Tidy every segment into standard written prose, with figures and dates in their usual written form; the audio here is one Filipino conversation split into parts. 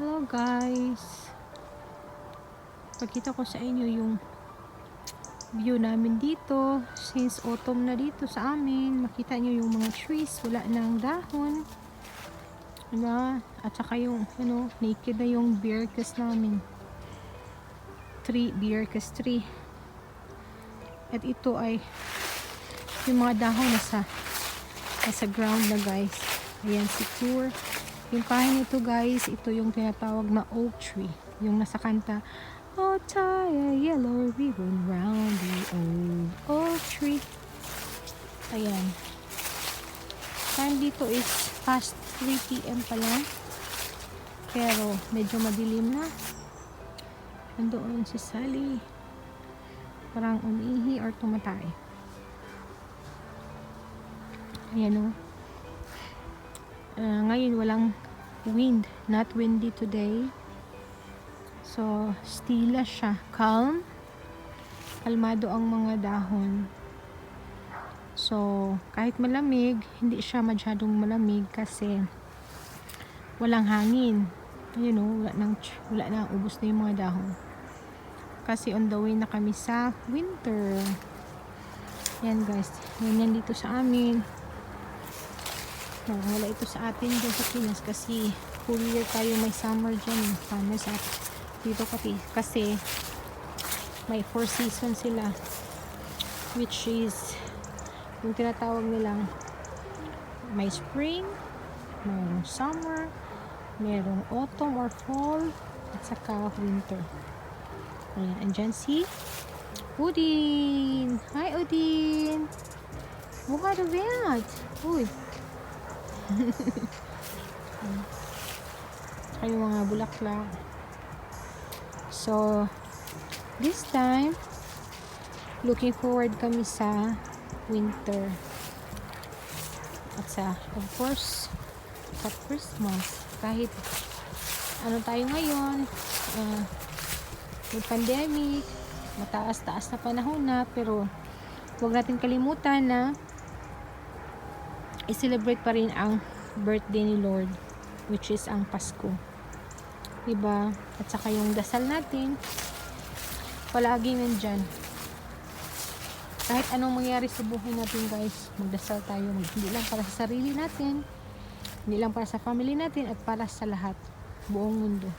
Hello guys, pakita ko sa inyo yung view namin dito since autumn na dito sa amin. Makita nyo yung mga trees, wala nang dahon, diba? At saka yung naked na yung bearcas namin, bearcas tree. At ito ay yung mga dahon nasa ground na guys. Ayan, secure. Yung kain ito guys, ito yung tinatawag na oak tree. Yung nasa kanta, oh tie a yellow ribbon round the old oak tree. Ayan. Time dito is past 3 PM pa lang. Pero medyo madilim na. Nandoon si Sally. Parang umiihi or tumatay. Ayan o. Ngayon walang wind, not windy today, so stila siya, calm, kalmado ang mga dahon. So kahit malamig, hindi siya masyadong malamig kasi walang hangin, wala na, ubos na yung mga dahon kasi on the way na kami sa winter. Yan guys, yan dito sa amin. Wala ito sa atin dyan sa Pinas kasi full year tayo, may summer dyan, summer sa dito kasi may 4 seasons sila, which is yung tinatawag nilang may spring, mayroong summer, mayroong autumn or fall, at saka winter. Ayan, andyan si Udin. Hi Udin, mukha na bad. Uy. Ay, mga bulaklak. So this time looking forward kami sa winter at of course sa Christmas. Kahit ano tayo ngayon, may pandemic, mataas-taas na panahon na, pero huwag natin kalimutan na i-celebrate pa rin ang birthday ni Lord, which is ang Pasko, diba? At saka yung dasal natin palagi nandyan. Kahit anong mangyari sa buhay natin guys, magdasal tayo, hindi lang para sa sarili natin, hindi lang para sa family natin, at para sa lahat, buong mundo.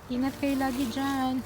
Ingat kayo lagi dyan.